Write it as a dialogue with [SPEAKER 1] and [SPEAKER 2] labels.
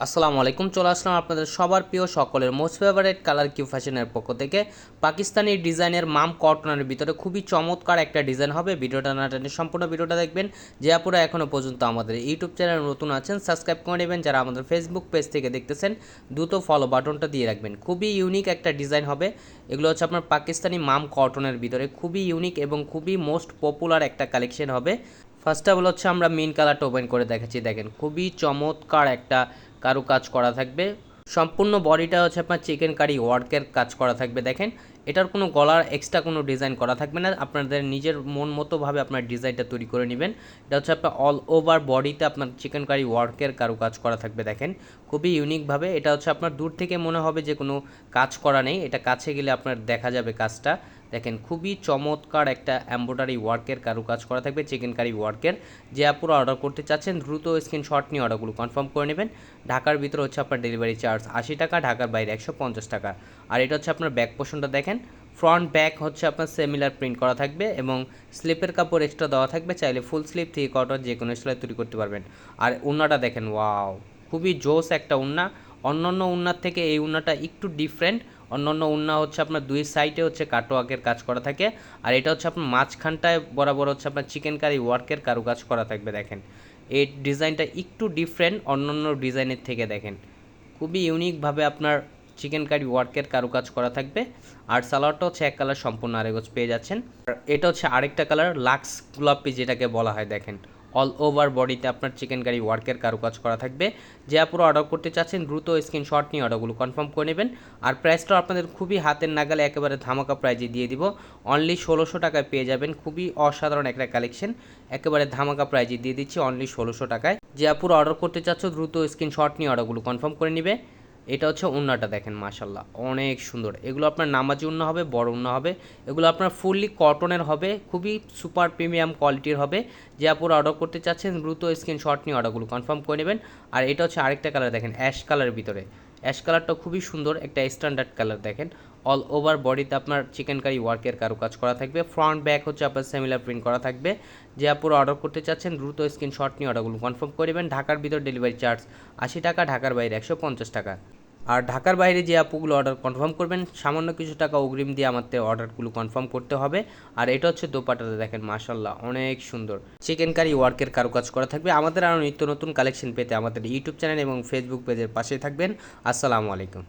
[SPEAKER 1] আসসালামু আলাইকুম। চলে আসলাম আপনাদের সবার প্রিয় সকলের মোস্ট ফেভারিট কালার কিউ ফ্যাশনের পক্ষ থেকে। পাকিস্তানি ডিজাইনের মাম কটনের ভিতরে খুবই চমৎকার একটা ডিজাইন হবে। ভিডিওটা না টেনে সম্পূর্ণ ভিডিওটা দেখবেন। যে আপুরা এখনও পর্যন্ত আমাদের ইউটিউব চ্যানেল নতুন আছেন সাবস্ক্রাইব করে নেবেন। যারা আমাদের ফেসবুক পেজ থেকে দেখতেছেন দ্রুত ফলো বাটনটা দিয়ে রাখবেন। খুবই ইউনিক একটা ডিজাইন হবে। এগুলো হচ্ছে আপনার পাকিস্তানি মাম কটনের ভিতরে খুবই ইউনিক এবং খুবই মোস্ট পপুলার একটা কালেকশন হবে। ফার্স্ট অফ অল হচ্ছে আমরা মেন কালারটা ওপেন করে দেখাচ্ছি। দেখেন খুবই চমৎকার একটা কাজ করা থাকবে। সম্পূর্ণ বডিটা হচ্ছে আপনার চিকেন কারি ওয়ার্কের কাজ করা থাকবে। দেখেন এটার কোনো গলার এক্সট্রা কোনো ডিজাইন করা থাকবে না, আপনাদের নিজের মন মতোভাবে আপনার ডিজাইনটা তৈরি করে নেবেন। এটা হচ্ছে আপনার অল ওভার বডিতে আপনার চিকেন কারি ওয়ার্কের কাজ করা থাকবে। দেখেন খুবই ইউনিকভাবে। এটা হচ্ছে আপনার দূর থেকে মনে হবে যে কোনো কাজ করা নেই, এটা কাছে গেলে আপনার দেখা যাবে কাজটা। দেখেন খুবই চমৎকার একটা এমব্রয়ডারি ওয়ার্কের কাজ করা থাকবে চিকেন কারি ওয়ার্কের। যে আপুরা অর্ডার করতে চাচ্ছেন দ্রুত স্ক্রিনশট নিয়ে অর্ডারগুলো কনফার্ম করে নেবেন। ঢাকার ভিতরে হচ্ছে আপনার ডেলিভারি চার্জ 80 টাকা, ঢাকার বাইরে 150 টাকা। আর এটা হচ্ছে আপনার ব্যাক পোর্শনটা দেখেন, ফ্রন্ট ব্যাক হচ্ছে আপনার সিমিলার প্রিন্ট করা থাকবে এবং স্লিপের কাপড় এক্সট্রা দেওয়া থাকবে। চাইলে ফুল স্লিপ থেকে কটন যে কোনো স্টাইলে তৈরি করতে পারবেন। আর উন্নাটা দেখেন, ওয়াও খুবই জোস একটা উন্না। অন্যান্য উন্নার থেকে এই উন্নাটা একটু ডিফারেন্ট। অন্যান্য উন্না হচ্ছে আপনার দুই সাইডে হচ্ছে কাটওয়ার্কের কাজ করা থাকে, আর এটা হচ্ছে আপনার মাঝখানটায় বরাবর হচ্ছে আপনার চিকেন কারি ওয়ার্কের কাজ করা থাকবে। দেখেন এই ডিজাইনটা একটু ডিফারেন্ট অন্যান্য ডিজাইনের থেকে। দেখেন খুবই ইউনিকভাবে আপনার চিকেন কারি ওয়ার্কের কাজ করা থাকবে। আর সালোয়ারটা হচ্ছে এক কালার সম্পূর্ণ আরেকজ পেয়ে যাচ্ছেন। আর এটা হচ্ছে আরেকটা কালার লাক্স গোলাপি যেটাকে বলা হয়। দেখেন অল ওভার বডিতে আপনার চিকেন কারি ওয়ার্কের কাজ করা থাকবে। যে আপুরো অর্ডার করতে চাচ্ছেন দ্রুত স্ক্রিনশট নিয়ে অর্ডারগুলো কনফার্ম করে নেবেন। আর প্রাইসটাও আপনাদের খুবই হাতের নাগালে একেবারে ধামাকা প্রাইজে দিয়ে দিব। অনলি 1600 টাকায় পেয়ে যাবেন। খুবই অসাধারণ একটা কালেকশন, একেবারে ধামাকা প্রাইজে দিয়ে দিচ্ছি অনলি 1600 টাকায়। যে আপুরো অর্ডার করতে চাচ্ছ দ্রুত স্ক্রিনশট নিয়ে অর্ডারগুলো কনফার্ম করে নেবে। এটা হচ্ছে ওন্নাটা দেখেন, মাশাল্লাহ অনেক সুন্দর। এগুলো আপনার নামাজি ওন্না হবে, বড় ওন্না হবে। এগুলো আপনার ফুললি কটনের হবে, খুবই সুপার প্রিমিয়াম কোয়ালিটির হবে। যে আপুরা অর্ডার করতে চাচ্ছেন দ্রুত স্ক্রিনশট নিয়ে অর্ডারগুলো কনফার্ম করে নেবেন। আর এটা হচ্ছে আরেকটা কালার দেখেন, অ্যাশ কালারের ভিতরে। অ্যাশ কালারটা খুবই সুন্দর একটা স্ট্যান্ডার্ড কালার। দেখেন অল ওভার বডিতে আপনার চিকেন কারি ওয়ার্কের কাজ করা থাকবে। ফ্রন্ট ব্যাক হচ্ছে আপনার সিমিলার প্রিন্ট করা থাকবে। যে আপুরা অর্ডার করতে চাচ্ছেন দ্রুত স্ক্রিনশট নিয়ে অর্ডারগুলো কনফার্ম করে নেবেন। ঢাকার ভিতর ডেলিভারি চার্জ 80 টাকা, ঢাকার বাইরে 150 টাকা। আর ঢাকার বাইরে যে আপুগুলো অর্ডার কনফার্ম করবেন সামান্য কিছু টাকা অগ্রিম দিয়ে আমাদের অর্ডারগুলো কনফার্ম করতে হবে। আর এটা হচ্ছে দোপাট্টাটা দেখেন, মাশাল্লাহ অনেক সুন্দর চিকেন কারি ওয়ার্কের কাজ করা থাকবে। আমাদের আরও নিত্য নতুন কালেকশন পেতে আমাদের ইউটিউব চ্যানেল এবং ফেসবুক পেজের পাশে থাকবেন। আসসালামু আলাইকুম।